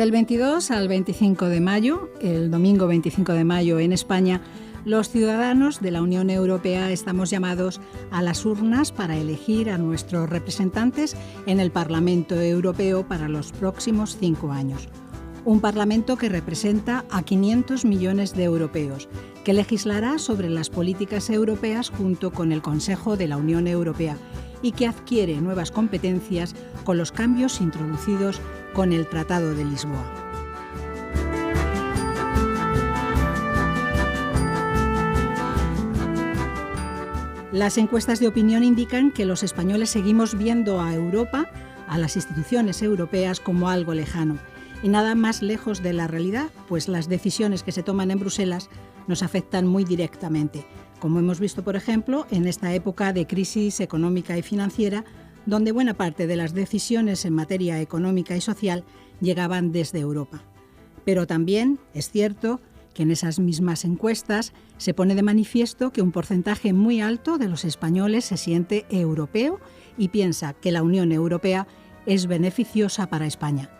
Del 22 al 25 de mayo, el domingo 25 de mayo en España, los ciudadanos de la Unión Europea estamos llamados a las urnas para elegir a nuestros representantes en el Parlamento Europeo para los próximos 5 años. Un Parlamento que representa a 500 millones de europeos, que legislará sobre las políticas europeas junto con el Consejo de la Unión Europea y que adquiere nuevas competencias con los cambios introducidos con el Tratado de Lisboa. Las encuestas de opinión indican que los españoles seguimos viendo a Europa, a las instituciones europeas, como algo lejano y nada más lejos de la realidad, pues las decisiones que se toman en Bruselas nos afectan muy directamente, como hemos visto, por ejemplo, en esta época de crisis económica y financiera, donde buena parte de las decisiones en materia económica y social llegaban desde Europa. Pero también es cierto que en esas mismas encuestas se pone de manifiesto que un porcentaje muy alto de los españoles se siente europeo y piensa que la Unión Europea es beneficiosa para España.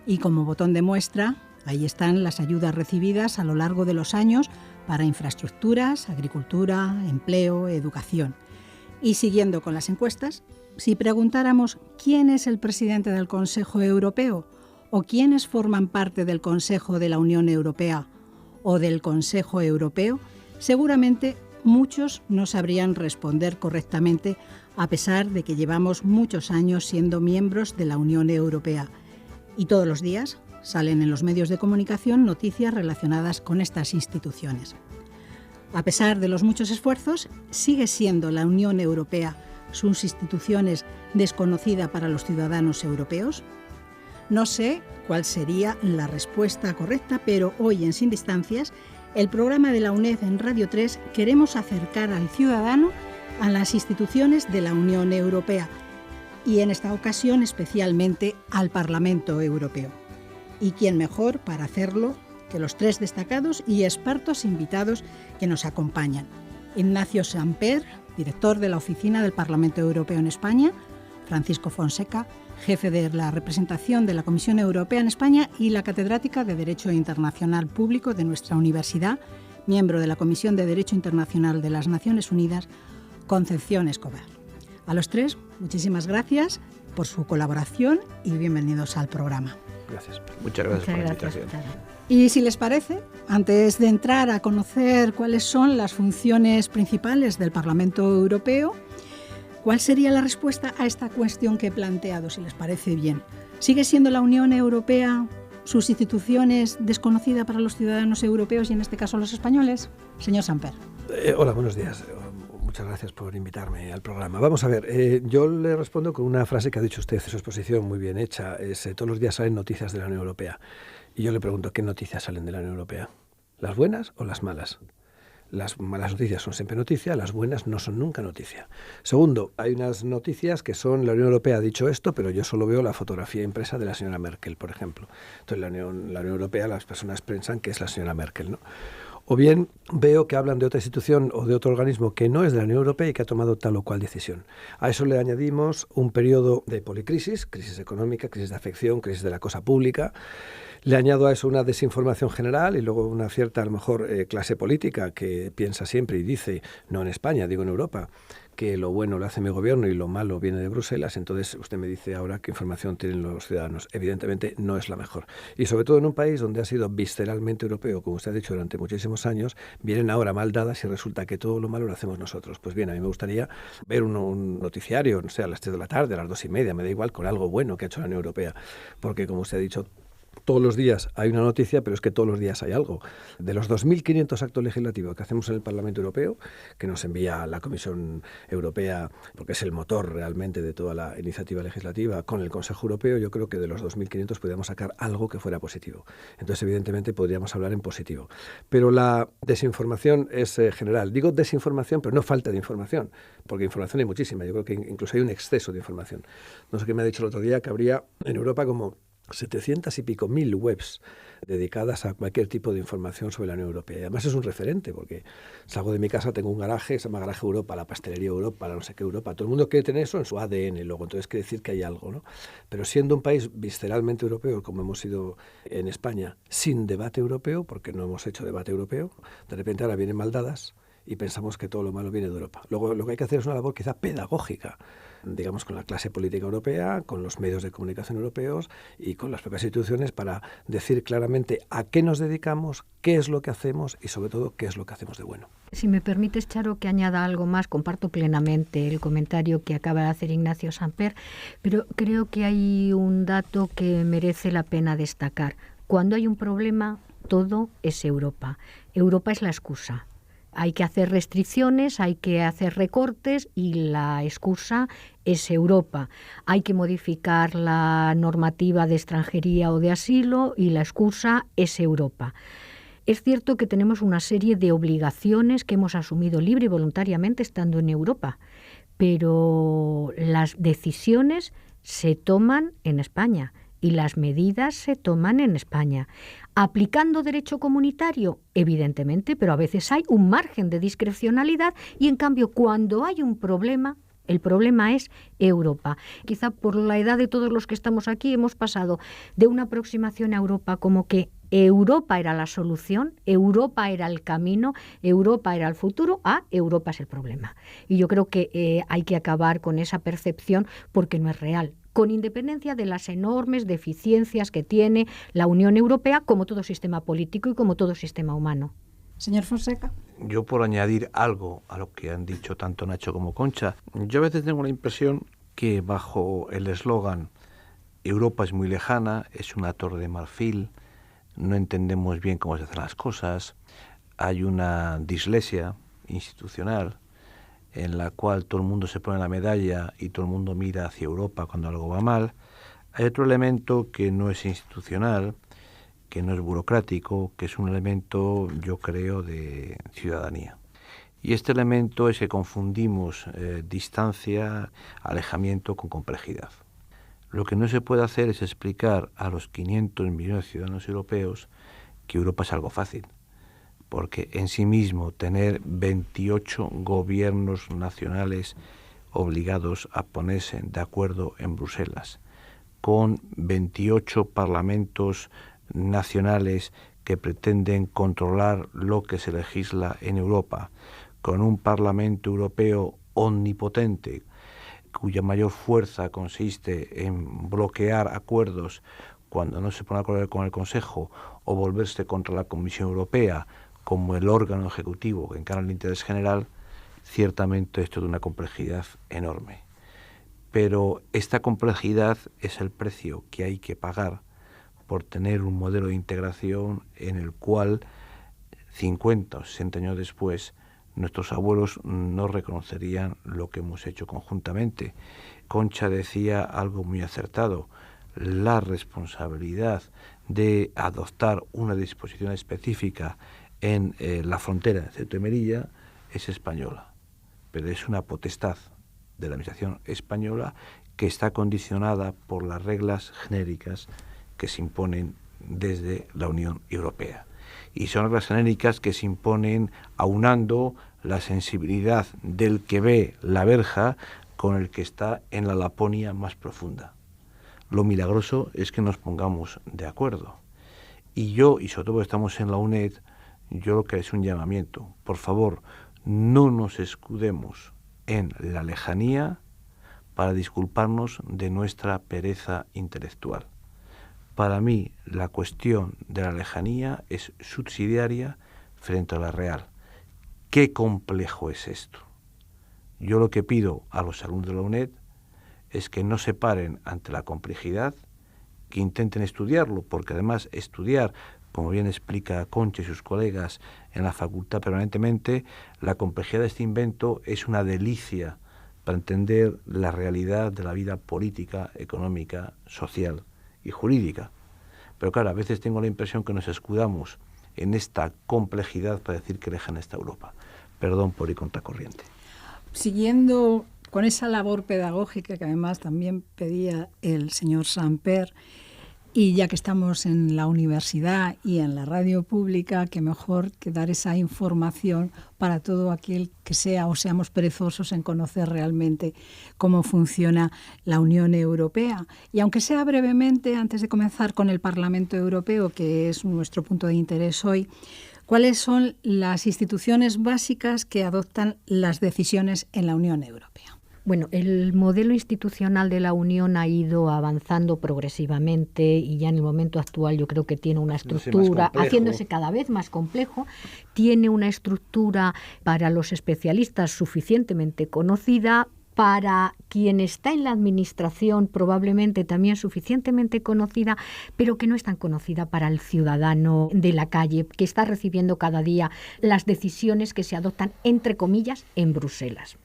Y como botón de muestra, ahí están las ayudas recibidas a lo largo de los años para infraestructuras, agricultura, empleo, educación. Y siguiendo con las encuestas, si preguntáramos quién es el presidente del Consejo Europeo o quiénes forman parte del Consejo de la Unión Europea o del Consejo Europeo, seguramente muchos no sabrían responder correctamente a pesar de que llevamos muchos años siendo miembros de la Unión Europea. Y todos los días salen en los medios de comunicación noticias relacionadas con estas instituciones. A pesar de los muchos esfuerzos, sigue siendo la Unión Europea, sus instituciones, desconocida para los ciudadanos europeos. No sé cuál sería la respuesta correcta, pero hoy en Sin Distancias, el programa de la UNED en Radio 3, queremos acercar al ciudadano a las instituciones de la Unión Europea y en esta ocasión especialmente al Parlamento Europeo. ¿Y quién mejor para hacerlo que los 3 destacados y expertos invitados que nos acompañan? Ignacio Samper, director de la Oficina del Parlamento Europeo en España; Francisco Fonseca, jefe de la representación de la Comisión Europea en España y la catedrática de Derecho Internacional Público de nuestra universidad, miembro de la Comisión de Derecho Internacional de las Naciones Unidas, Concepción Escobar. A los 3, muchísimas gracias por su colaboración y bienvenidos al programa. Gracias. Muchas gracias por la invitación. Y si les parece, antes de entrar a conocer cuáles son las funciones principales del Parlamento Europeo, ¿cuál sería la respuesta a esta cuestión que he planteado, si les parece bien? ¿Sigue siendo la Unión Europea, sus instituciones, desconocida para los ciudadanos europeos y en este caso los españoles? Señor Samper. Hola, buenos días. Muchas gracias por invitarme al programa. Vamos a ver, yo le respondo con una frase que ha dicho usted en su exposición, muy bien hecha. Todos los días salen noticias de la Unión Europea. Y yo le pregunto, ¿qué noticias salen de la Unión Europea? ¿Las buenas o las malas? Las malas noticias son siempre noticia, las buenas no son nunca noticia. Segundo, hay unas noticias que son, la Unión Europea ha dicho esto, pero yo solo veo la fotografía impresa de la señora Merkel, por ejemplo. Entonces la Unión Europea, las personas piensan que es la señora Merkel, ¿no? O bien veo que hablan de otra institución o de otro organismo que no es de la Unión Europea y que ha tomado tal o cual decisión. A eso le añadimos un periodo de policrisis, crisis económica, crisis de afección, crisis de la cosa pública. Le añado a eso una desinformación general y luego una cierta, a lo mejor, clase política que piensa siempre y dice, no en España, digo en Europa, que lo bueno lo hace mi gobierno y lo malo viene de Bruselas. Entonces usted me dice ahora qué información tienen los ciudadanos. Evidentemente no es la mejor. Y sobre todo en un país donde ha sido visceralmente europeo, como usted ha dicho, durante muchísimos años, vienen ahora mal dadas y resulta que todo lo malo lo hacemos nosotros. Pues bien, a mí me gustaría ver un noticiario, no sé, a las 3 de la tarde, a las 2:30, me da igual, con algo bueno que ha hecho la Unión Europea. Porque, como usted ha dicho, todos los días hay una noticia, pero es que todos los días hay algo. De los 2.500 actos legislativos que hacemos en el Parlamento Europeo, que nos envía la Comisión Europea, porque es el motor realmente de toda la iniciativa legislativa, con el Consejo Europeo, yo creo que de los 2.500 podríamos sacar algo que fuera positivo. Entonces, evidentemente, podríamos hablar en positivo. Pero la desinformación es general. Digo desinformación, pero no falta de información, porque información hay muchísima. Yo creo que incluso hay un exceso de información. No sé qué me ha dicho el otro día, que habría en Europa como 700 y pico mil webs dedicadas a cualquier tipo de información sobre la Unión Europea. Y además es un referente, porque salgo de mi casa, tengo un garaje, se llama Garaje Europa, la pastelería Europa, la no sé qué Europa. Todo el mundo quiere tener eso en su ADN luego, entonces quiere decir que hay algo, ¿no? Pero siendo un país visceralmente europeo, como hemos sido en España, sin debate europeo, porque no hemos hecho debate europeo, de repente ahora vienen maldadas y pensamos que todo lo malo viene de Europa. Luego lo que hay que hacer es una labor quizá pedagógica, digamos, con la clase política europea, con los medios de comunicación europeos y con las propias instituciones para decir claramente a qué nos dedicamos, qué es lo que hacemos y sobre todo qué es lo que hacemos de bueno. Si me permites, Charo, que añada algo más, comparto plenamente el comentario que acaba de hacer Ignacio Samper, pero creo que hay un dato que merece la pena destacar. Cuando hay un problema, todo es Europa. Europa es la excusa. Hay que hacer restricciones, hay que hacer recortes y la excusa es Europa. Hay que modificar la normativa de extranjería o de asilo y la excusa es Europa. Es cierto que tenemos una serie de obligaciones que hemos asumido libre y voluntariamente estando en Europa, pero las decisiones se toman en España y las medidas se toman en España. ¿Aplicando derecho comunitario? Evidentemente, pero a veces hay un margen de discrecionalidad y en cambio cuando hay un problema, el problema es Europa. Quizá por la edad de todos los que estamos aquí hemos pasado de una aproximación a Europa como que Europa era la solución, Europa era el camino, Europa era el futuro, a Europa es el problema. Y yo creo que hay que acabar con esa percepción porque no es real, con independencia de las enormes deficiencias que tiene la Unión Europea como todo sistema político y como todo sistema humano. Señor Fonseca. Yo, por añadir algo a lo que han dicho tanto Nacho como Concha, yo a veces tengo la impresión que bajo el eslogan Europa es muy lejana, es una torre de marfil, no entendemos bien cómo se hacen las cosas, hay una dislexia institucional en la cual todo el mundo se pone la medalla y todo el mundo mira hacia Europa cuando algo va mal. Hay otro elemento que no es institucional, que no es burocrático, que es un elemento, yo creo, de ciudadanía. Y este elemento es que confundimos distancia, alejamiento con complejidad. Lo que no se puede hacer es explicar a los 500 millones de ciudadanos europeos que Europa es algo fácil, porque en sí mismo tener 28 gobiernos nacionales obligados a ponerse de acuerdo en Bruselas, con 28 parlamentos nacionales que pretenden controlar lo que se legisla en Europa, con un Parlamento Europeo omnipotente, cuya mayor fuerza consiste en bloquear acuerdos cuando no se pone de acuerdo con el Consejo o volverse contra la Comisión Europea como el órgano ejecutivo que encarna el interés general, ciertamente esto es de una complejidad enorme. Pero esta complejidad es el precio que hay que pagar por tener un modelo de integración en el cual 50 o 60 años después nuestros abuelos no reconocerían lo que hemos hecho conjuntamente. Concha decía algo muy acertado: la responsabilidad de adoptar una disposición específica en la frontera de Ceuta y Melilla es española, pero es una potestad de la administración española que está condicionada por las reglas genéricas que se imponen desde la Unión Europea. Y son reglas genéricas que se imponen aunando la sensibilidad del que ve la verja con el que está en la Laponia más profunda. Lo milagroso es que nos pongamos de acuerdo. Y yo, y sobre todo estamos en la UNED, yo lo que es un llamamiento: por favor, no nos escudemos en la lejanía para disculparnos de nuestra pereza intelectual. Para mí, la cuestión de la lejanía es subsidiaria frente a la real. ¿Qué complejo es esto? Yo lo que pido a los alumnos de la UNED es que no se paren ante la complejidad, que intenten estudiarlo, porque además estudiar, como bien explica Concha y sus colegas en la facultad permanentemente, la complejidad de este invento es una delicia para entender la realidad de la vida política, económica, social y jurídica. Pero claro, a veces tengo la impresión que nos escudamos en esta complejidad para decir que lejana está Europa. Perdón por ir contracorriente. Siguiendo con esa labor pedagógica que además también pedía el señor Samper, Y ya que estamos en la universidad y en la radio pública, qué mejor que dar esa información para todo aquel que sea o seamos perezosos en conocer realmente cómo funciona la Unión Europea. Y aunque sea brevemente, antes de comenzar con el Parlamento Europeo, que es nuestro punto de interés hoy, ¿cuáles son las instituciones básicas que adoptan las decisiones en la Unión Europea? Bueno, el modelo institucional de la Unión ha ido avanzando progresivamente y ya en el momento actual yo creo que tiene una estructura, haciéndose cada vez más complejo, tiene una estructura para los especialistas suficientemente conocida, para quien está en la administración probablemente también suficientemente conocida, pero que no es tan conocida para el ciudadano de la calle, que está recibiendo cada día las decisiones que se adoptan, entre comillas, en Bruselas.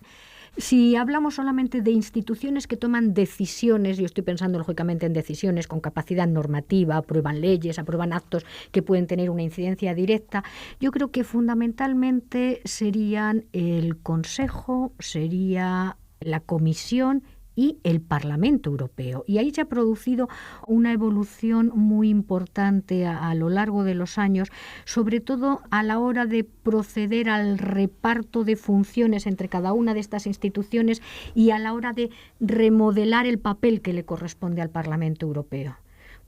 Si hablamos solamente de instituciones que toman decisiones, yo estoy pensando lógicamente en decisiones con capacidad normativa, aprueban leyes, aprueban actos que pueden tener una incidencia directa, yo creo que fundamentalmente serían el Consejo, sería la Comisión y el Parlamento Europeo. Y ahí se ha producido una evolución muy importante a lo largo de los años, sobre todo a la hora de proceder al reparto de funciones entre cada una de estas instituciones y a la hora de remodelar el papel que le corresponde al Parlamento Europeo.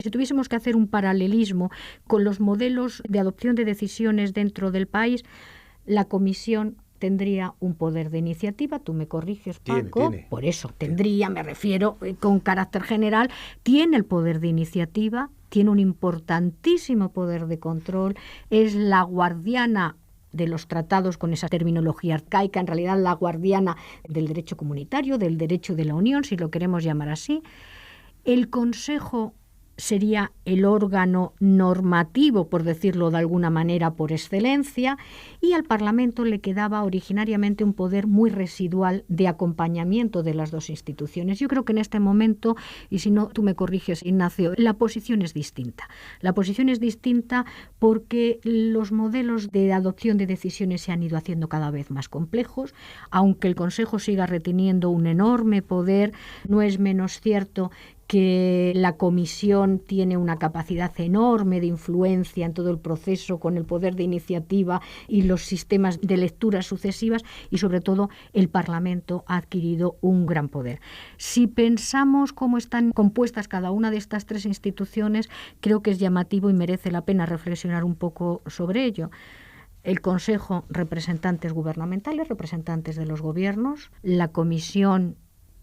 Si tuviésemos que hacer un paralelismo con los modelos de adopción de decisiones dentro del país, la Comisión tendría un poder de iniciativa, tú me corriges, Paco, tiene. Por eso tendría, me refiero con carácter general, tiene el poder de iniciativa, tiene un importantísimo poder de control, es la guardiana de los tratados con esa terminología arcaica, en realidad la guardiana del derecho comunitario, del derecho de la Unión, si lo queremos llamar así. El Consejo sería el órgano normativo, por decirlo de alguna manera, por excelencia, y al Parlamento le quedaba originariamente un poder muy residual de acompañamiento de las dos instituciones. Yo creo que en este momento, y si no, tú me corriges, Ignacio, la posición es distinta. La posición es distinta porque los modelos de adopción de decisiones se han ido haciendo cada vez más complejos, aunque el Consejo siga reteniendo un enorme poder, no es menos cierto que la Comisión tiene una capacidad enorme de influencia en todo el proceso con el poder de iniciativa y los sistemas de lecturas sucesivas, y sobre todo el Parlamento ha adquirido un gran poder. Si pensamos cómo están compuestas cada una de estas tres instituciones, creo que es llamativo y merece la pena reflexionar un poco sobre ello. El Consejo, representantes gubernamentales, representantes de los gobiernos; la Comisión,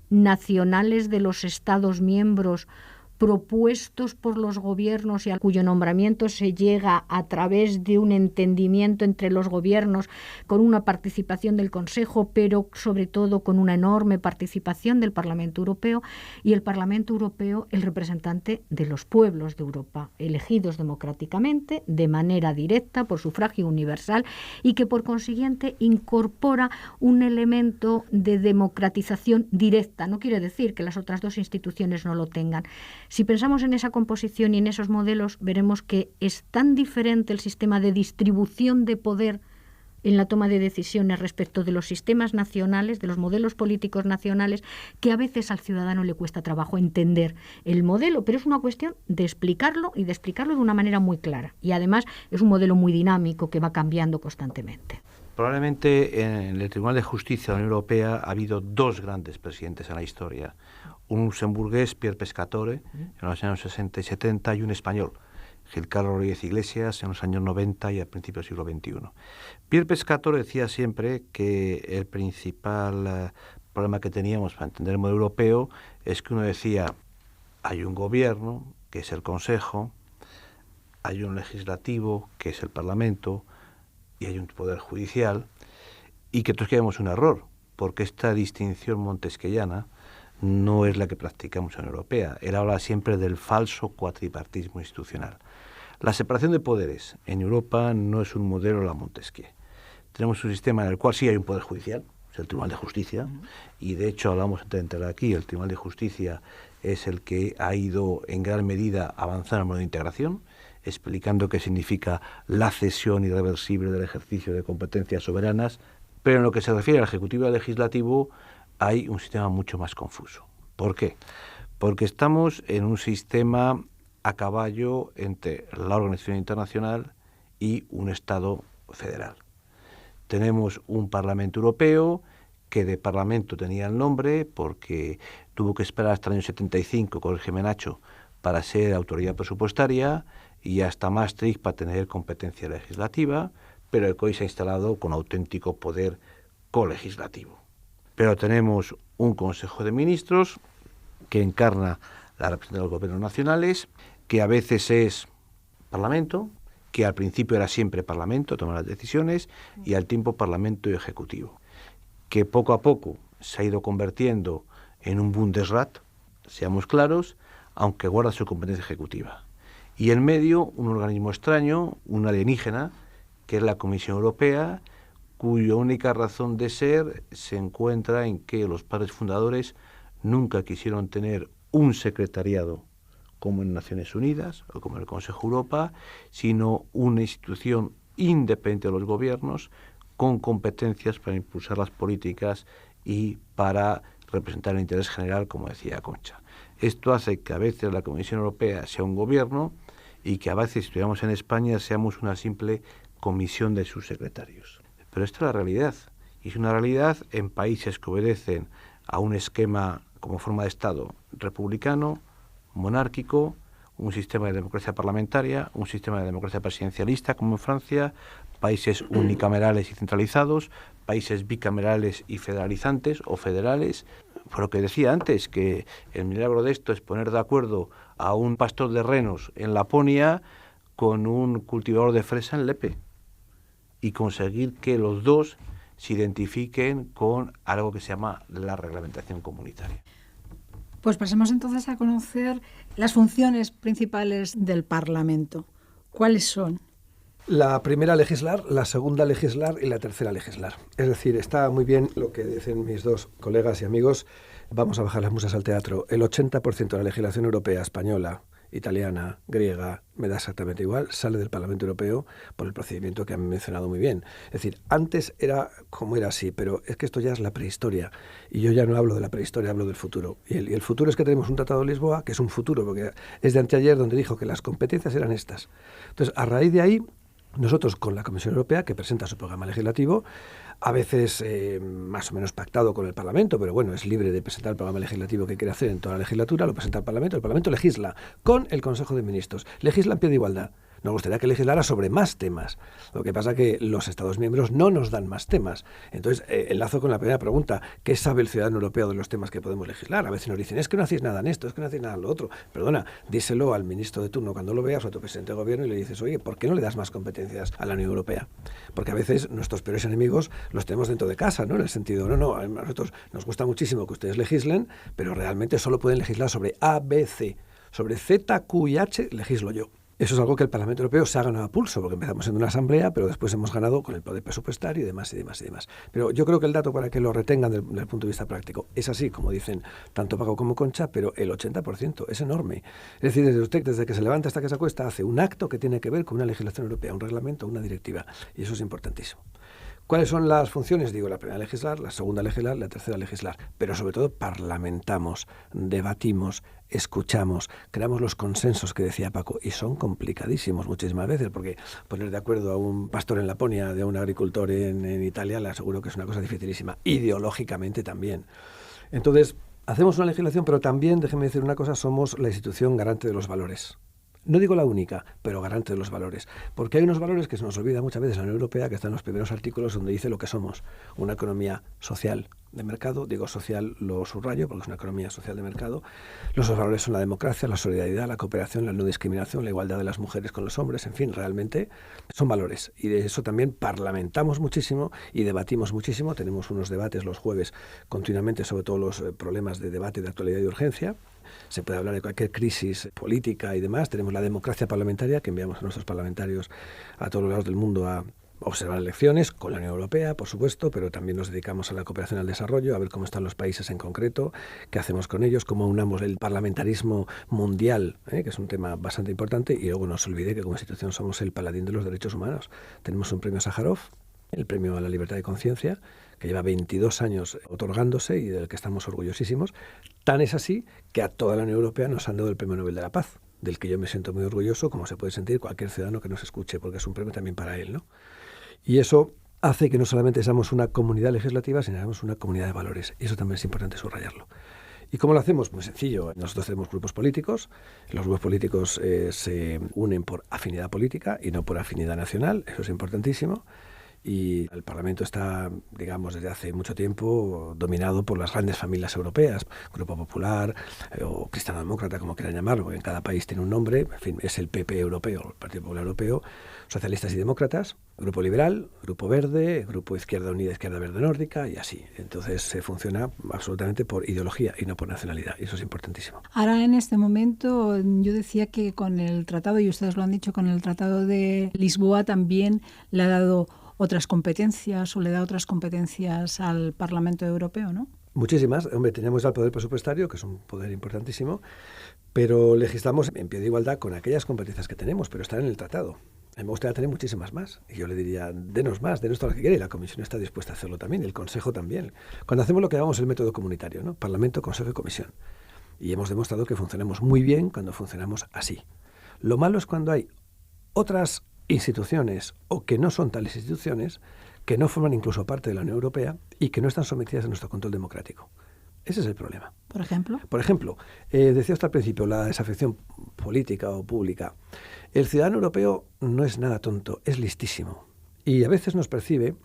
nacionales de los Estados miembros propuestos por los gobiernos y a cuyo nombramiento se llega a través de un entendimiento entre los gobiernos con una participación del Consejo, pero sobre todo con una enorme participación del Parlamento Europeo, y el Parlamento Europeo, el representante de los pueblos de Europa, elegidos democráticamente, de manera directa, por sufragio universal, y que por consiguiente incorpora un elemento de democratización directa. No quiere decir que las otras dos instituciones no lo tengan. Si pensamos en esa composición y en esos modelos, veremos que es tan diferente el sistema de distribución de poder en la toma de decisiones respecto de los sistemas nacionales, de los modelos políticos nacionales, que a veces al ciudadano le cuesta trabajo entender el modelo, pero es una cuestión de explicarlo y de explicarlo de una manera muy clara. Y además es un modelo muy dinámico que va cambiando constantemente. Probablemente en el Tribunal de Justicia de la Unión Europea ha habido dos grandes presidentes en la historia. Un luxemburgués, Pierre Pescatore, en los años 60 y 70, y un español, Gil Carlos Rodríguez Iglesias, en los años 90 y a principios del siglo XXI. Pierre Pescatore decía siempre que el principal problema que teníamos para entender el modelo europeo es que uno decía, hay un gobierno, que es el Consejo, hay un legislativo, que es el Parlamento, y hay un poder judicial, y que todos queremos un error, porque esta distinción montesquellana no es la que practicamos en la Europea. Él habla siempre del falso cuatripartismo institucional. La separación de poderes en Europa no es un modelo a la Montesquieu. Tenemos un sistema en el cual sí hay un poder judicial, es el Tribunal de Justicia, y de hecho hablamos antes de entrar aquí, el Tribunal de Justicia es el que ha ido en gran medida avanzando en el modo de integración, explicando qué significa la cesión irreversible del ejercicio de competencias soberanas, pero en lo que se refiere al Ejecutivo y al Legislativo hay un sistema mucho más confuso. ¿Por qué? Porque estamos en un sistema a caballo entre la Organización Internacional y un Estado federal. Tenemos un Parlamento Europeo que de Parlamento tenía el nombre porque tuvo que esperar hasta el año 75, corrígeme Nacho, para ser autoridad presupuestaria y hasta Maastricht para tener competencia legislativa, pero que hoy se ha instalado con auténtico poder colegislativo. Pero tenemos un Consejo de Ministros que encarna la representación de los gobiernos nacionales, que a veces es Parlamento, que al principio era siempre Parlamento, toma las decisiones, y al tiempo Parlamento y Ejecutivo, que poco a poco se ha ido convirtiendo en un Bundesrat, seamos claros, aunque guarda su competencia ejecutiva. Y en medio un organismo extraño, un alienígena, que es la Comisión Europea, cuya única razón de ser se encuentra en que los padres fundadores nunca quisieron tener un secretariado como en Naciones Unidas o como en el Consejo de Europa, sino una institución independiente de los gobiernos con competencias para impulsar las políticas y para representar el interés general, como decía Concha. Esto hace que a veces la Comisión Europea sea un gobierno y que a veces, si estuviéramos en España, seamos una simple comisión de subsecretarios. Pero esta es la realidad, y es una realidad en países que obedecen a un esquema como forma de Estado republicano, monárquico, un sistema de democracia parlamentaria, un sistema de democracia presidencialista como en Francia, países unicamerales y centralizados, países bicamerales y federalizantes o federales. Por lo que decía antes, que el milagro de esto es poner de acuerdo a un pastor de renos en Laponia con un cultivador de fresa en Lepe y conseguir que los dos se identifiquen con algo que se llama la reglamentación comunitaria. Pues pasemos entonces a conocer las funciones principales del Parlamento. ¿Cuáles son? La primera, legislar; la segunda, legislar; y la tercera, legislar. Es decir, está muy bien lo que dicen mis dos colegas y amigos. Vamos a bajar las musas al teatro. El 80% de la legislación europea, española, italiana, griega, me da exactamente igual, sale del Parlamento Europeo por el procedimiento que han mencionado muy bien. Es decir, antes era como era así, pero es que esto ya es la prehistoria. Y yo ya no hablo de la prehistoria, hablo del futuro. Y el futuro es que tenemos un Tratado de Lisboa, que es un futuro, porque es de anteayer, donde dijo que las competencias eran estas. Entonces, a raíz de ahí, nosotros con la Comisión Europea, que presenta su programa legislativo, a veces más o menos pactado con el Parlamento, pero bueno, es libre de presentar el programa legislativo que quiere hacer en toda la legislatura, lo presenta el Parlamento legisla con el Consejo de Ministros, legisla en pie de igualdad. Nos gustaría que legislara sobre más temas. Lo que pasa es que los Estados miembros no nos dan más temas. Entonces, enlazo con la primera pregunta. ¿Qué sabe el ciudadano europeo de los temas que podemos legislar? A veces nos dicen, es que no hacéis nada en esto, es que no hacéis nada en lo otro. Perdona, díselo al ministro de turno cuando lo veas o a tu presidente de gobierno y le dices, oye, ¿por qué no le das más competencias a la Unión Europea? Porque a veces nuestros peores enemigos los tenemos dentro de casa, ¿no? En el sentido, a nosotros nos gusta muchísimo que ustedes legislen, pero realmente solo pueden legislar sobre A, B, C. Sobre Z, Q y H legislo yo. Eso es algo que el Parlamento Europeo se ha ganado a pulso, porque empezamos en una asamblea, pero después hemos ganado con el poder presupuestario y demás, y demás, y demás. Pero yo creo que el dato, para que lo retengan desde el punto de vista práctico, es así, como dicen tanto Paco como Concha, pero el 80% es enorme. Es decir, desde que se levanta hasta que se acuesta, hace un acto que tiene que ver con una legislación europea, un reglamento, una directiva, y eso es importantísimo. ¿Cuáles son las funciones? Digo, la primera, legislar; la segunda, legislar; la tercera, legislar. Pero sobre todo parlamentamos, debatimos, escuchamos, creamos los consensos que decía Paco, y son complicadísimos muchísimas veces, porque poner de acuerdo a un pastor en Laponia de un agricultor en Italia, le aseguro que es una cosa dificilísima, ideológicamente también. Entonces, hacemos una legislación, pero también, déjeme decir una cosa, somos la institución garante de los valores. No digo la única, pero garante de los valores. Porque hay unos valores que se nos olvida muchas veces en la Unión Europea, que están en los primeros artículos donde dice lo que somos. Una economía social de mercado, digo social, lo subrayo, porque es una economía social de mercado. Los valores son la democracia, la solidaridad, la cooperación, la no discriminación, la igualdad de las mujeres con los hombres, en fin, realmente son valores. Y de eso también parlamentamos muchísimo y debatimos muchísimo. Tenemos unos debates los jueves continuamente sobre todos los problemas de debate, de actualidad y de urgencia. Se puede hablar de cualquier crisis política y demás. Tenemos la democracia parlamentaria, que enviamos a nuestros parlamentarios a todos los lados del mundo a observar elecciones, con la Unión Europea, por supuesto, pero también nos dedicamos a la cooperación al desarrollo, a ver cómo están los países en concreto, qué hacemos con ellos, cómo unamos el parlamentarismo mundial, que es un tema bastante importante, y luego no se olvide que como institución somos el paladín de los derechos humanos. Tenemos un premio Sájarov, el premio a la libertad de conciencia, que lleva 22 años otorgándose y del que estamos orgullosísimos. Tan es así que a toda la Unión Europea nos han dado el Premio Nobel de la Paz. del que yo me siento muy orgulloso, como se puede sentir cualquier ciudadano que nos escuche, porque es un premio también para él, ¿no? Y eso hace que no solamente seamos una comunidad legislativa, sino que seamos una comunidad de valores. Y eso también es importante subrayarlo. ¿Y cómo lo hacemos? Muy sencillo. Nosotros tenemos grupos políticos. Los grupos políticos se unen por afinidad política y no por afinidad nacional. Eso es importantísimo. Y el Parlamento está, digamos, desde hace mucho tiempo dominado por las grandes familias europeas, Grupo Popular o Cristiano-Demócrata, como quieran llamarlo, porque en cada país tiene un nombre. En fin, es el PP europeo, el Partido Popular Europeo, Socialistas y Demócratas, Grupo Liberal, Grupo Verde, Grupo Izquierda Unida, Izquierda Verde Nórdica y así. Entonces se funciona absolutamente por ideología y no por nacionalidad, y eso es importantísimo. Ahora, en este momento, yo decía que con el tratado, y ustedes lo han dicho, con el Tratado de Lisboa también le ha dado otras competencias o le da otras competencias al Parlamento Europeo, ¿no? Muchísimas. Hombre, tenemos el poder presupuestario, que es un poder importantísimo, pero legislamos en pie de igualdad con aquellas competencias que tenemos, pero están en el tratado. A mí me gustaría tener muchísimas más. Y yo le diría, denos más, denos todo lo que quiera. Y la Comisión está dispuesta a hacerlo también, y el Consejo también. Cuando hacemos lo que llamamos el método comunitario, ¿no? Parlamento, Consejo y Comisión. Y hemos demostrado que funcionamos muy bien cuando funcionamos así. Lo malo es cuando hay otras instituciones o que no son tales instituciones, que no forman incluso parte de la Unión Europea y que no están sometidas a nuestro control democrático. Ese es el problema. ¿Por ejemplo? Por ejemplo, decía usted al principio, la desafección política o pública. El ciudadano europeo no es nada tonto, es listísimo. Y a veces nos percibe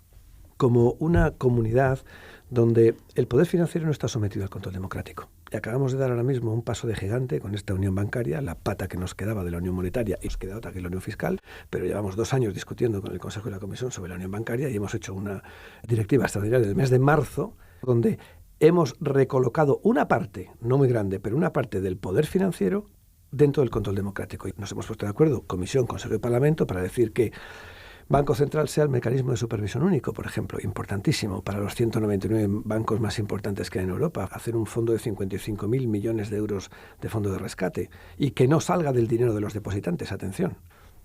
como una comunidad donde el poder financiero no está sometido al control democrático. Y acabamos de dar ahora mismo un paso de gigante con esta unión bancaria, la pata que nos quedaba de la unión monetaria y nos queda otra que es la unión fiscal, pero llevamos 2 años discutiendo con el Consejo y la Comisión sobre la unión bancaria y hemos hecho una directiva extraordinaria del mes de marzo donde hemos recolocado una parte, no muy grande, pero una parte del poder financiero dentro del control democrático. Y nos hemos puesto de acuerdo, Comisión, Consejo y Parlamento, para decir que Banco Central sea el mecanismo de supervisión único, por ejemplo, importantísimo para los 199 bancos más importantes que hay en Europa, hacer un fondo de 55.000 millones de euros de fondo de rescate y que no salga del dinero de los depositantes, atención.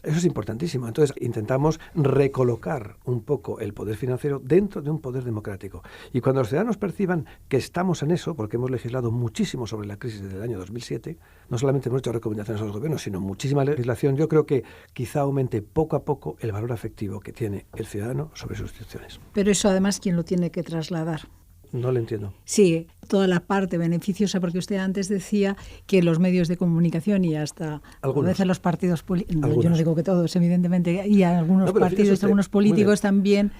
Eso es importantísimo. Entonces intentamos recolocar un poco el poder financiero dentro de un poder democrático. Y cuando los ciudadanos perciban que estamos en eso, porque hemos legislado muchísimo sobre la crisis desde el año 2007, no solamente hemos hecho recomendaciones a los gobiernos, sino muchísima legislación, yo creo que quizá aumente poco a poco el valor afectivo que tiene el ciudadano sobre sus instituciones. Pero eso además, ¿quién lo tiene que trasladar? No le entiendo. Sí, toda la parte beneficiosa, porque usted antes decía que los medios de comunicación y hasta algunos. A veces los partidos políticos, yo no digo que todos, evidentemente, y algunos partidos, algunos políticos también.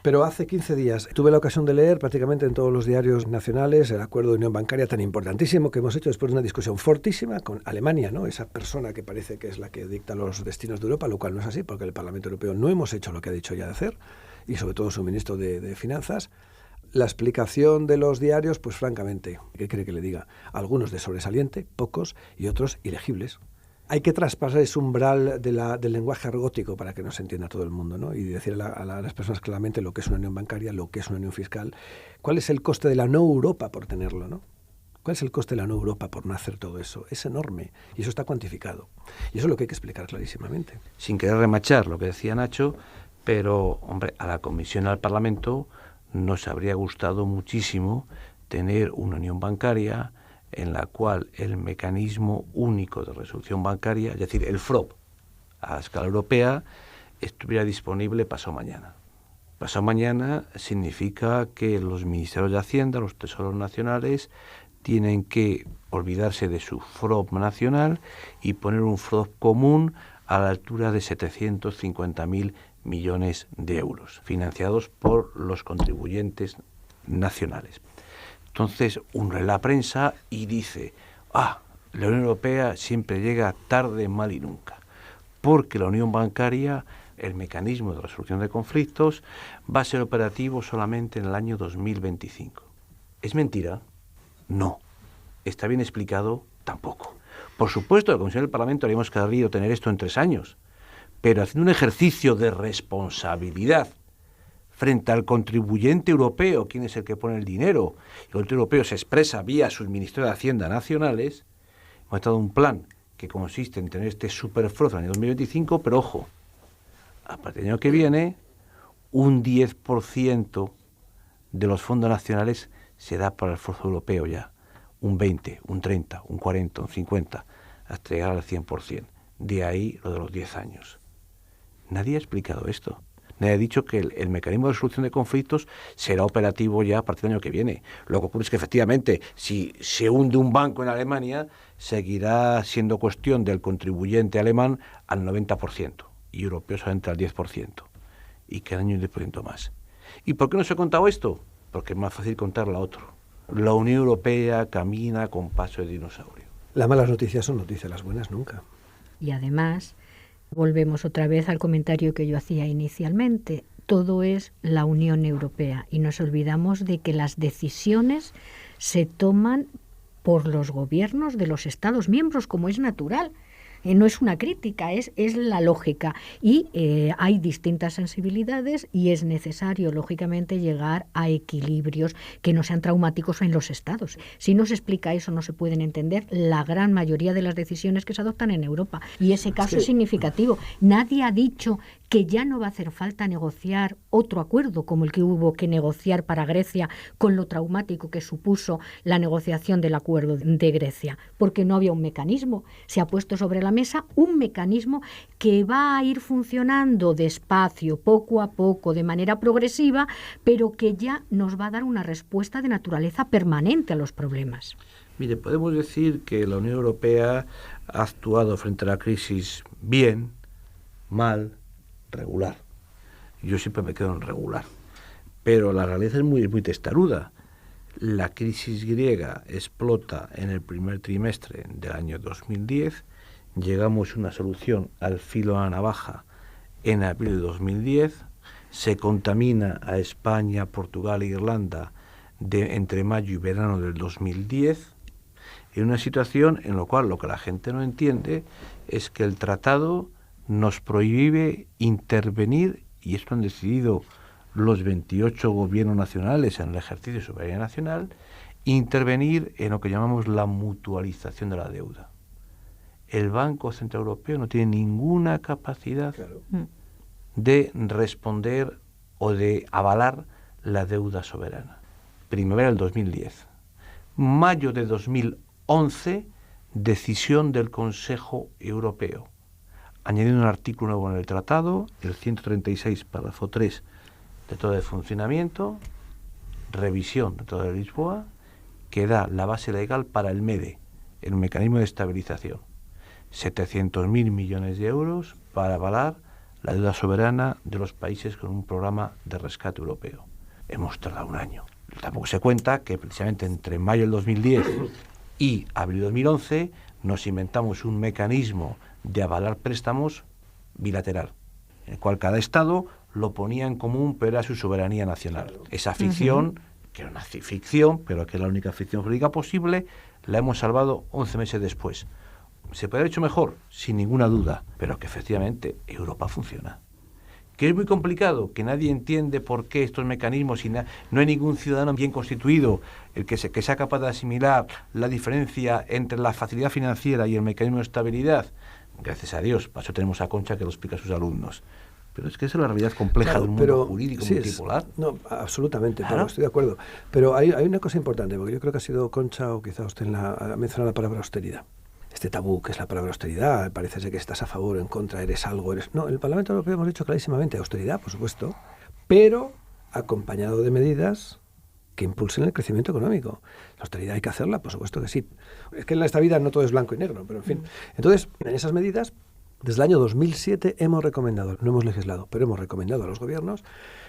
Pero hace 15 días tuve la ocasión de leer prácticamente en todos los diarios nacionales el acuerdo de unión bancaria tan importantísimo que hemos hecho después de una discusión fortísima con Alemania, ¿no? Esa persona que parece que es la que dicta los destinos de Europa, lo cual no es así, porque el Parlamento Europeo no hemos hecho lo que ha dicho ya de hacer, y sobre todo su ministro de Finanzas. La explicación de los diarios, pues francamente, ¿qué quiere que le diga? Algunos de sobresaliente, pocos, y otros ilegibles. Hay que traspasar ese umbral del lenguaje argótico para que nos entienda todo el mundo, ¿no? Y decirle a las personas claramente lo que es una unión bancaria, lo que es una unión fiscal, cuál es el coste de la no Europa por tenerlo, ¿no? ¿Cuál es el coste de la no Europa por no hacer todo eso? Es enorme y eso está cuantificado. Y eso es lo que hay que explicar clarísimamente. Sin querer remachar lo que decía Nacho, pero, hombre, a la Comisión y al Parlamento nos habría gustado muchísimo tener una unión bancaria en la cual el mecanismo único de resolución bancaria, es decir, el FROB, a escala europea, estuviera disponible pasado mañana. Pasado mañana significa que los ministerios de Hacienda, los tesoros nacionales, tienen que olvidarse de su FROB nacional y poner un FROB común a la altura de 750.000 millones de euros, financiados por los contribuyentes nacionales. Entonces, uno lee la prensa y dice, la Unión Europea siempre llega tarde, mal y nunca, porque la unión bancaria, el mecanismo de resolución de conflictos, va a ser operativo solamente en el año 2025. ¿Es mentira? No. ¿Está bien explicado? Tampoco. Por supuesto, la Comisión del Parlamento haríamos querido tener esto en 3 años, pero haciendo un ejercicio de responsabilidad frente al contribuyente europeo, quien es el que pone el dinero, y el contribuyente europeo se expresa vía sus ministerios de Hacienda nacionales, hemos dado un plan que consiste en tener este superFROB en el año 2025, pero ojo, a partir del año que viene, un 10% de los fondos nacionales se da para el FROB europeo ya, un 20, un 30, un 40, un 50. hasta llegar al 100%. De ahí lo de los 10 años. Nadie ha explicado esto. Nadie ha dicho que el mecanismo de resolución de conflictos será operativo ya a partir del año que viene. Lo que ocurre es que efectivamente, si se hunde un banco en Alemania, seguirá siendo cuestión del contribuyente alemán al 90% y europeo solamente al 10%. Y cada año un 10% más. ¿Y por qué no se ha contado esto? Porque es más fácil contar la otra. La Unión Europea camina con paso de dinosaurio. Las malas noticias son noticias, las buenas nunca. Y además, volvemos otra vez al comentario que yo hacía inicialmente. Todo es la Unión Europea y nos olvidamos de que las decisiones se toman por los gobiernos de los Estados miembros, como es natural. No es una crítica, es la lógica. Y hay distintas sensibilidades y es necesario, lógicamente, llegar a equilibrios que no sean traumáticos en los estados. Si no se explica eso, no se pueden entender la gran mayoría de las decisiones que se adoptan en Europa. Y ese caso es significativo. Nadie ha dicho que ya no va a hacer falta negociar otro acuerdo como el que hubo que negociar para Grecia con lo traumático que supuso la negociación del acuerdo de Grecia, porque no había un mecanismo. Se ha puesto sobre la mesa un mecanismo que va a ir funcionando despacio, poco a poco, de manera progresiva, pero que ya nos va a dar una respuesta de naturaleza permanente a los problemas. Mire, podemos decir que la Unión Europea ha actuado frente a la crisis bien, mal, regular. Yo siempre me quedo en regular. Pero la realidad es muy testaruda. La crisis griega explota en el primer trimestre del año 2010. Llegamos a una solución al filo de la navaja en abril de 2010. Se contamina a España, Portugal e Irlanda entre mayo y verano del 2010. En una situación en la cual lo que la gente no entiende es que el tratado nos prohíbe intervenir, y esto han decidido los 28 gobiernos nacionales en el ejercicio de soberanía nacional, intervenir en lo que llamamos la mutualización de la deuda. El Banco Central Europeo no tiene ninguna capacidad de responder o de avalar la deuda soberana. Primavera del 2010. Mayo de 2011, decisión del Consejo Europeo, añadiendo un artículo nuevo en el tratado, el 136, párrafo 3, de todo el funcionamiento, revisión de todo de Lisboa, que da la base legal para el MEDE, el mecanismo de estabilización. 700.000 millones de euros para avalar la deuda soberana de los países con un programa de rescate europeo. Hemos tardado un año. Tampoco se cuenta que precisamente entre mayo del 2010 y abril de 2011 nos inventamos un mecanismo de avalar préstamos bilateral, en el cual cada Estado lo ponía en común, pero era su soberanía nacional. Esa ficción, que era una ficción, pero que es la única ficción jurídica posible, la hemos salvado 11 meses después. ¿Se puede haber hecho mejor? Sin ninguna duda, pero que efectivamente Europa funciona. Que es muy complicado, que nadie entiende por qué estos mecanismos, y no hay ningún ciudadano bien constituido el que sea capaz de asimilar la diferencia entre la facilidad financiera y el mecanismo de estabilidad. Gracias a Dios, para eso tenemos a Concha que lo explica a sus alumnos. Pero es que esa es la realidad compleja de un mundo jurídico multipolar. No, absolutamente, claro. Estoy de acuerdo. Pero hay una cosa importante, porque yo creo que ha sido Concha, o quizá usted ha mencionado la palabra austeridad. Este tabú que es la palabra austeridad, parece ser que estás a favor o en contra, eres algo, eres... No, el Parlamento Europeo hemos dicho clarísimamente austeridad, por supuesto, pero acompañado de medidas que impulsen el crecimiento económico. La austeridad hay que hacerla, por supuesto que sí. Es que en esta vida no todo es blanco y negro, pero en fin. Entonces, en esas medidas, desde el año 2007 hemos recomendado, no hemos legislado, pero hemos recomendado a los gobiernos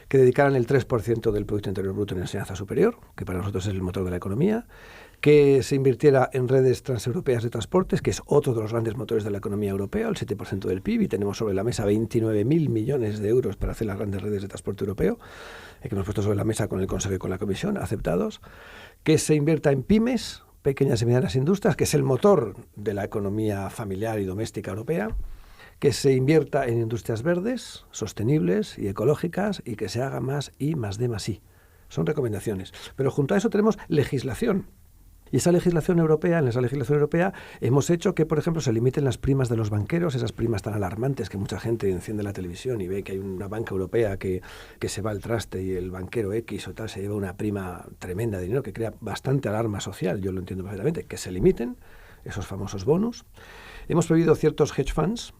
que dedicaran el 3% del Producto Interior Bruto en enseñanza superior, que para nosotros es el motor de la economía, que se invirtiera en redes transeuropeas de transportes, que es otro de los grandes motores de la economía europea, el 7% del PIB, y tenemos sobre la mesa 29.000 millones de euros para hacer las grandes redes de transporte europeo, que hemos puesto sobre la mesa con el Consejo y con la Comisión, aceptados, que se invierta en pymes, pequeñas y medianas industrias, que es el motor de la economía familiar y doméstica europea, que se invierta en industrias verdes, sostenibles y ecológicas, y que se haga más I más D más I. Son recomendaciones. Pero junto a eso tenemos legislación. Y esa legislación europea, en esa legislación europea hemos hecho que, por ejemplo, se limiten las primas de los banqueros, esas primas tan alarmantes que mucha gente enciende la televisión y ve que hay una banca europea que se va al traste y el banquero X o tal se lleva una prima tremenda de dinero que crea bastante alarma social, yo lo entiendo perfectamente, que se limiten. esos famosos bonos. Hemos prohibido ciertos hedge funds,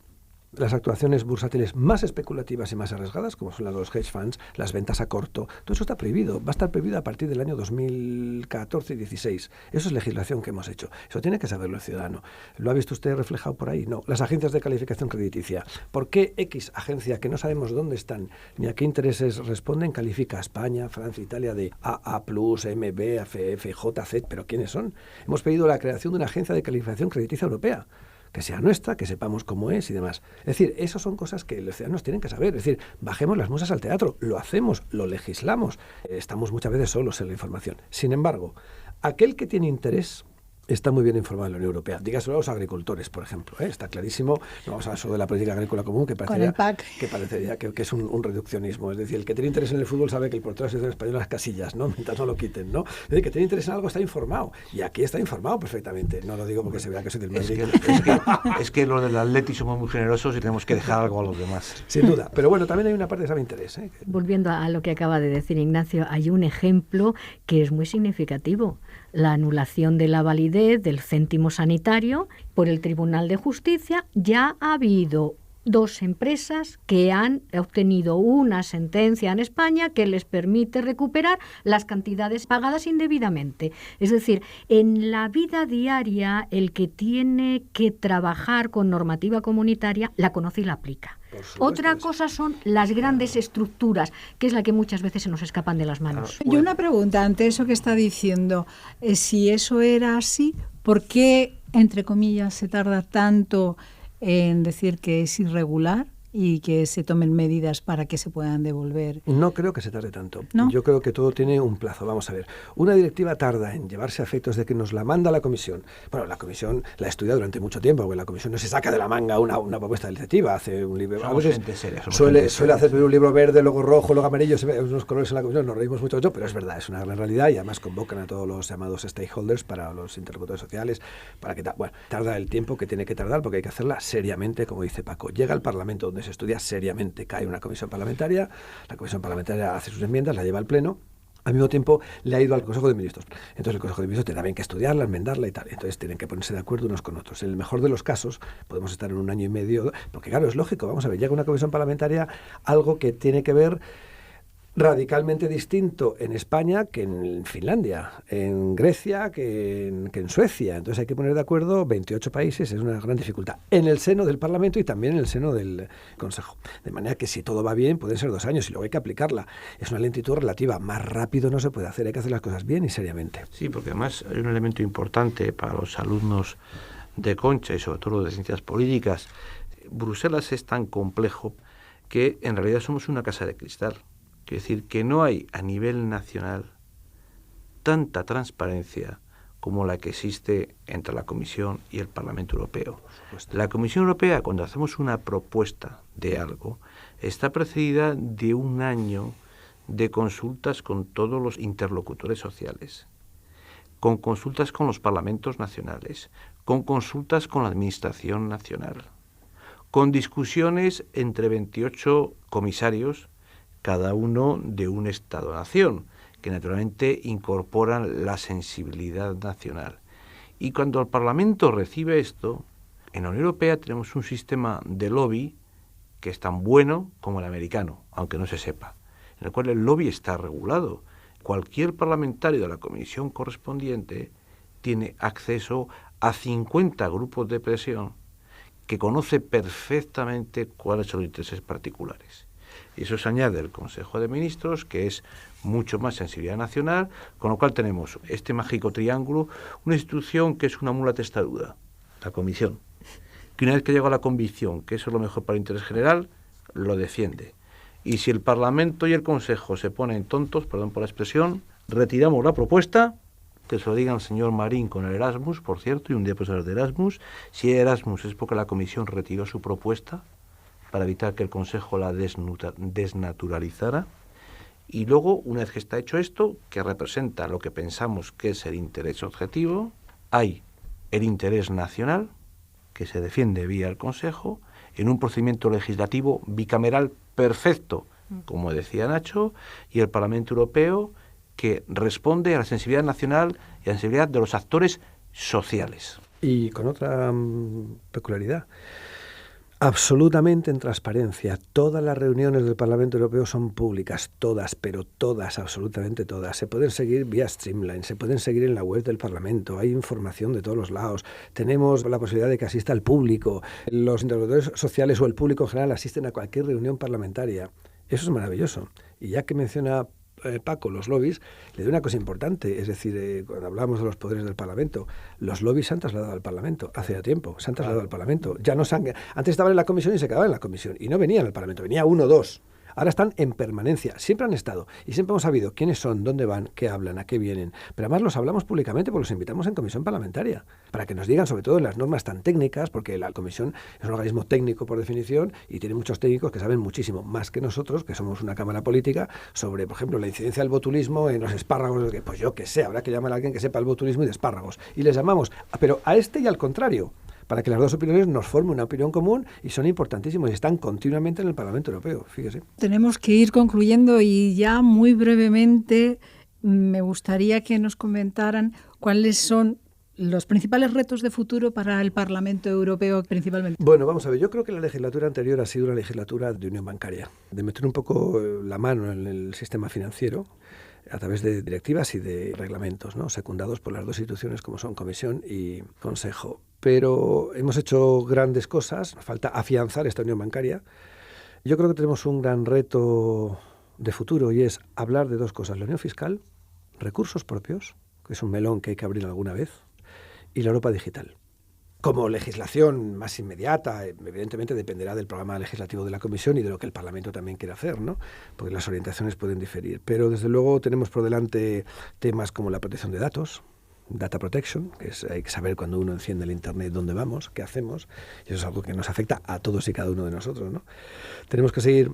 las actuaciones bursátiles más especulativas y más arriesgadas, como son las de los hedge funds, las ventas a corto. Todo eso está prohibido. Va a estar prohibido a partir del año 2014 y 2016. Eso es legislación que hemos hecho. Eso tiene que saberlo el ciudadano. ¿Lo ha visto usted reflejado por ahí? No. Las agencias de calificación crediticia. ¿Por qué X agencia, que no sabemos dónde están ni a qué intereses responden, califica a España, Francia, Italia de AA+, MB, AFF, JZ? ¿Pero quiénes son? Hemos pedido la creación de una agencia de calificación crediticia europea, que sea nuestra, que sepamos cómo es y demás. Es decir, esas son cosas que los ciudadanos tienen que saber. Es decir, bajemos las musas al teatro, lo hacemos, lo legislamos. Estamos muchas veces solos en la información. Sin embargo, aquel que tiene interés está muy bien informado en la Unión Europea. Dígaselo a los agricultores, por ejemplo. Está clarísimo. No vamos a hablar solo de la política agrícola común, que parecería que es un reduccionismo. Es decir, el que tiene interés en el fútbol sabe que el portero de la selección española es Casillas, ¿no? Mientras no lo quiten, ¿no? Es decir, que tiene interés en algo está informado. Y aquí está informado perfectamente. No lo digo porque se vea que soy del Madrid. Es que los del Atleti somos muy generosos y tenemos que dejar algo a los demás. Sin duda. Pero bueno, también hay una parte que sabe interés. Volviendo a lo que acaba de decir Ignacio, hay un ejemplo que es muy significativo. La anulación de la validez del céntimo sanitario por el Tribunal de Justicia. Ya ha habido 2 empresas que han obtenido una sentencia en España que les permite recuperar las cantidades pagadas indebidamente. Es decir, en la vida diaria, el que tiene que trabajar con normativa comunitaria la conoce y la aplica. Otra cosa son las grandes estructuras, que es la que muchas veces se nos escapan de las manos. Yo una pregunta ante eso que está diciendo. Si eso era así, ¿por qué, entre comillas, se tarda tanto en decir que es irregular y que se tomen medidas para que se puedan devolver? No creo que se tarde tanto. ¿No? Yo creo que todo tiene un plazo. Vamos a ver. Una directiva tarda en llevarse a efectos de que nos la manda la Comisión. Bueno, la Comisión la estudia durante mucho tiempo, porque la Comisión no se saca de la manga una propuesta legislativa. Hace un libro. Suele hacer primero un libro verde, luego rojo, luego amarillo. Se ve unos colores en la Comisión. Nos reímos mucho, pero es verdad, es una gran realidad. Y además convocan a todos los llamados stakeholders, para los interlocutores sociales, para que bueno, tarda el tiempo que tiene que tardar, porque hay que hacerla seriamente, como dice Paco. Llega al Parlamento, donde se estudia seriamente, cae una comisión parlamentaria, la comisión parlamentaria hace sus enmiendas, la lleva al Pleno, al mismo tiempo le ha ido al Consejo de Ministros. Entonces el Consejo de Ministros tendrá bien que estudiarla, enmendarla y tal. Entonces tienen que ponerse de acuerdo unos con otros. En el mejor de los casos podemos estar en 1 año y medio, porque claro, es lógico, vamos a ver, llega una comisión parlamentaria, algo que tiene que ver radicalmente distinto en España que en Finlandia, en Grecia que en Suecia. Entonces hay que poner de acuerdo 28 países, es una gran dificultad, en el seno del Parlamento y también en el seno del Consejo. De manera que si todo va bien, pueden ser 2 años y luego hay que aplicarla. Es una lentitud relativa, más rápido no se puede hacer, hay que hacer las cosas bien y seriamente. Sí, porque además hay un elemento importante para los alumnos de Concha y sobre todo de ciencias políticas. Bruselas es tan complejo que en realidad somos una casa de cristal. Quiere decir que no hay a nivel nacional tanta transparencia como la que existe entre la Comisión y el Parlamento Europeo. La Comisión Europea, cuando hacemos una propuesta de algo, está precedida de 1 año de consultas con todos los interlocutores sociales, con consultas con los parlamentos nacionales, con consultas con la Administración Nacional, con discusiones entre 28 comisarios, cada uno de un Estado-nación, que naturalmente incorporan la sensibilidad nacional. Y cuando el Parlamento recibe esto, en la Unión Europea tenemos un sistema de lobby que es tan bueno como el americano, aunque no se sepa, en el cual el lobby está regulado. Cualquier parlamentario de la comisión correspondiente tiene acceso a 50 grupos de presión que conoce perfectamente cuáles son los intereses particulares. Y eso se añade al Consejo de Ministros, que es mucho más sensibilidad nacional, con lo cual tenemos este mágico triángulo, una institución que es una mula testaruda, la Comisión, que una vez que llega a la convicción que eso es lo mejor para el interés general, lo defiende. Y si el Parlamento y el Consejo se ponen tontos, perdón por la expresión, retiramos la propuesta, que se lo diga el señor Marín con el Erasmus, por cierto, y un día pues hablar de Erasmus. Si Erasmus es porque la Comisión retiró su propuesta, para evitar que el Consejo la desnaturalizara. Y luego, una vez que está hecho esto, que representa lo que pensamos que es el interés objetivo, hay el interés nacional, que se defiende vía el Consejo, en un procedimiento legislativo bicameral perfecto, como decía Nacho, y el Parlamento Europeo, que responde a la sensibilidad nacional y a la sensibilidad de los actores sociales. Y con otra peculiaridad. Absolutamente en transparencia. Todas las reuniones del Parlamento Europeo son públicas, todas, pero todas, absolutamente todas. Se pueden seguir vía Streamline, se pueden seguir en la web del Parlamento, hay información de todos los lados. Tenemos la posibilidad de que asista el público. Los interlocutores sociales o el público en general asisten a cualquier reunión parlamentaria. Eso es maravilloso. Y ya que menciona Paco, los lobbies, le doy una cosa importante, es decir, cuando hablamos de los poderes del Parlamento, los lobbies se han trasladado al Parlamento, hace ya tiempo, se han trasladado al Parlamento. Ya no antes estaban en la comisión y se quedaban en la comisión, y no venían al Parlamento, venía uno o dos. Ahora están en permanencia, siempre han estado, y siempre hemos sabido quiénes son, dónde van, qué hablan, a qué vienen. Pero además los hablamos públicamente porque los invitamos en comisión parlamentaria, para que nos digan sobre todo en las normas tan técnicas, porque la comisión es un organismo técnico por definición, y tiene muchos técnicos que saben muchísimo, más que nosotros, que somos una cámara política, sobre, por ejemplo, la incidencia del botulismo en los espárragos, pues yo qué sé, habrá que llamar a alguien que sepa el botulismo y de espárragos. Y les llamamos, pero a este y al contrario, para que las dos opiniones nos formen una opinión común, y son importantísimos y están continuamente en el Parlamento Europeo, fíjese. Tenemos que ir concluyendo y ya muy brevemente me gustaría que nos comentaran cuáles son los principales retos de futuro para el Parlamento Europeo principalmente. Bueno, vamos a ver, yo creo que la legislatura anterior ha sido una legislatura de unión bancaria, de meter un poco la mano en el sistema financiero, a través de directivas y de reglamentos, ¿no?, secundados por las dos instituciones como son Comisión y Consejo. Pero hemos hecho grandes cosas, nos falta afianzar esta unión bancaria. Yo creo que tenemos un gran reto de futuro y es hablar de dos cosas: la unión fiscal, recursos propios, que es un melón que hay que abrir alguna vez, y la Europa digital. Como legislación más inmediata, evidentemente dependerá del programa legislativo de la Comisión y de lo que el Parlamento también quiera hacer, ¿no?, porque las orientaciones pueden diferir. Pero desde luego tenemos por delante temas como la protección de datos, data protection, que hay que saber cuando uno enciende el Internet dónde vamos, qué hacemos, y eso es algo que nos afecta a todos y cada uno de nosotros, ¿no? Tenemos que seguir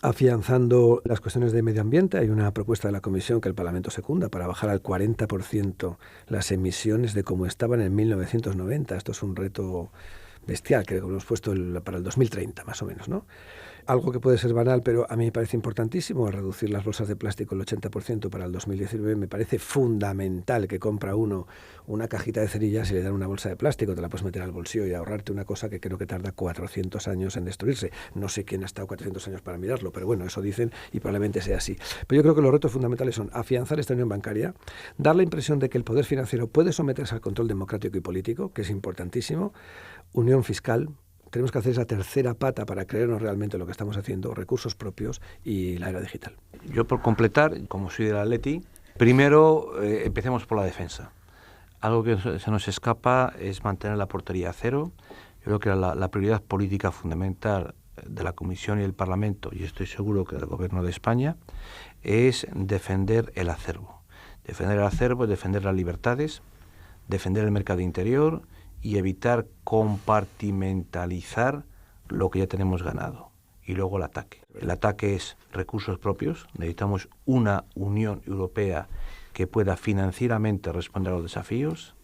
afianzando las cuestiones de medio ambiente. Hay una propuesta de la Comisión que el Parlamento secunda para bajar al 40% las emisiones de como estaban en 1990. Esto es un reto bestial que hemos puesto para el 2030, más o menos, ¿no? Algo que puede ser banal, pero a mí me parece importantísimo, reducir las bolsas de plástico el 80% para el 2019. Me parece fundamental que compra uno una cajita de cerillas y le dan una bolsa de plástico, te la puedes meter al bolsillo y ahorrarte una cosa que creo que tarda 400 años en destruirse. No sé quién ha estado 400 años para mirarlo, pero bueno, eso dicen y probablemente sea así. Pero yo creo que los retos fundamentales son afianzar esta unión bancaria, dar la impresión de que el poder financiero puede someterse al control democrático y político, que es importantísimo, unión fiscal. Tenemos que hacer esa tercera pata para creernos realmente lo que estamos haciendo, recursos propios y la era digital. Yo, por completar, como soy del Atleti, primero empecemos por la defensa. Algo que se nos escapa es mantener la portería a cero. Yo creo que la prioridad política fundamental de la Comisión y el Parlamento, y estoy seguro que del Gobierno de España, es defender el acervo. Defender el acervo es defender las libertades, defender el mercado interior y evitar compartimentalizar lo que ya tenemos ganado. Y luego el ataque. El ataque es recursos propios. Necesitamos una Unión Europea que pueda financieramente responder a los desafíos,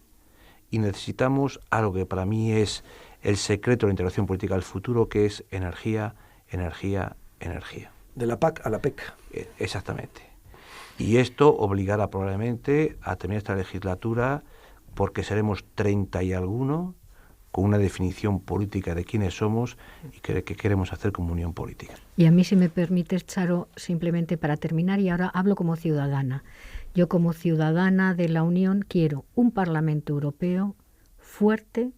y necesitamos algo que para mí es el secreto de la integración política del futuro, que es energía, energía, energía. De la PAC a la PEC. Exactamente. Y esto obligará probablemente a terminar esta legislatura, porque seremos 30 y alguno, con una definición política de quiénes somos y qué queremos hacer como unión política. Y a mí, si me permites, Charo, simplemente para terminar, y ahora hablo como ciudadana. Yo, como ciudadana de la Unión, quiero un Parlamento Europeo fuerte,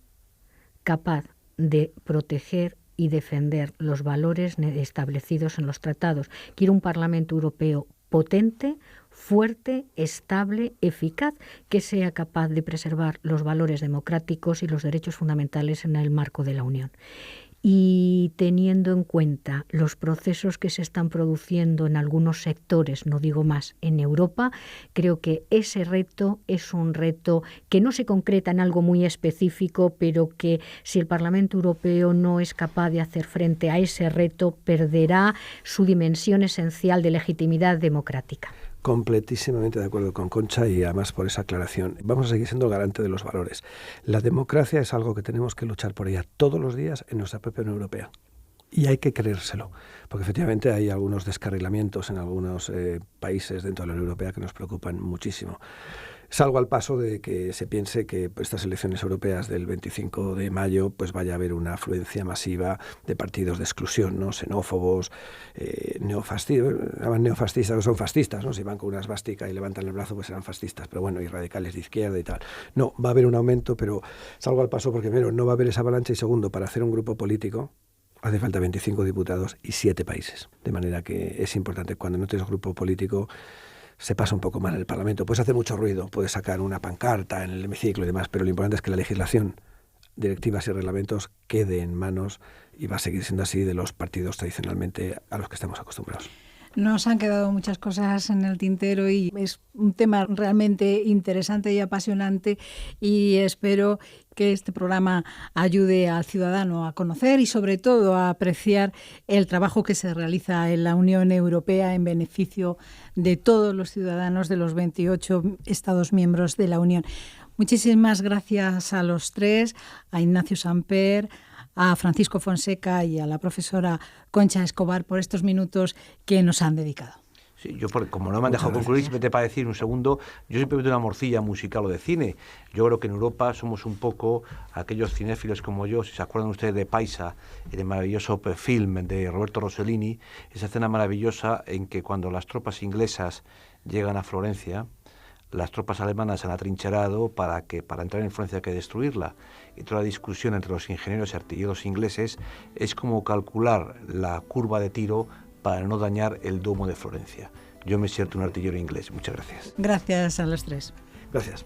capaz de proteger y defender los valores establecidos en los tratados. Quiero un Parlamento Europeo potente, fuerte, estable, eficaz, que sea capaz de preservar los valores democráticos y los derechos fundamentales en el marco de la Unión. Y teniendo en cuenta los procesos que se están produciendo en algunos sectores, no digo más, en Europa, creo que ese reto es un reto que no se concreta en algo muy específico, pero que si el Parlamento Europeo no es capaz de hacer frente a ese reto, perderá su dimensión esencial de legitimidad democrática. Completísimamente de acuerdo con Concha, y además por esa aclaración. Vamos a seguir siendo garante de los valores. La democracia es algo que tenemos que luchar por ella todos los días en nuestra propia Unión Europea. Y hay que creérselo, porque efectivamente hay algunos descarrilamientos en algunos países dentro de la Unión Europea que nos preocupan muchísimo. Salgo al paso de que se piense que estas elecciones europeas del 25 de mayo pues vaya a haber una afluencia masiva de partidos de exclusión, ¿no? Xenófobos, neofascistas, que son fascistas, ¿no? Si van con una esvástica y levantan el brazo, pues serán fascistas, pero bueno, y radicales de izquierda y tal. No, va a haber un aumento, pero salgo al paso porque primero no va a haber esa avalancha y segundo, para hacer un grupo político hace falta 25 diputados y 7 países. De manera que es importante, cuando no tienes grupo político, se pasa un poco mal en el Parlamento. Puedes hacer mucho ruido, puedes sacar una pancarta en el hemiciclo y demás, pero lo importante es que la legislación, directivas y reglamentos quede en manos, y va a seguir siendo así, de los partidos tradicionalmente a los que estamos acostumbrados. Nos han quedado muchas cosas en el tintero y es un tema realmente interesante y apasionante, y espero que este programa ayude al ciudadano a conocer y sobre todo a apreciar el trabajo que se realiza en la Unión Europea en beneficio de todos los ciudadanos de los 28 Estados miembros de la Unión. Muchísimas gracias a los tres, a Ignacio Samper, a Francisco Fonseca y a la profesora Concha Escobar por estos minutos que nos han dedicado. Sí, yo, como no me han dejado concluir, simplemente para decir un segundo, yo siempre meto una morcilla musical o de cine. Yo creo que en Europa somos un poco aquellos cinéfilos como yo, si se acuerdan ustedes de Paisa, el maravilloso film de Roberto Rossellini, esa escena maravillosa en que cuando las tropas inglesas llegan a Florencia, las tropas alemanas han atrincherado para entrar en Florencia hay que destruirla. Y toda la discusión entre los ingenieros y artilleros ingleses es como calcular la curva de tiro para no dañar el domo de Florencia. Yo me siento un artillero inglés. Muchas gracias. Gracias a los tres. Gracias.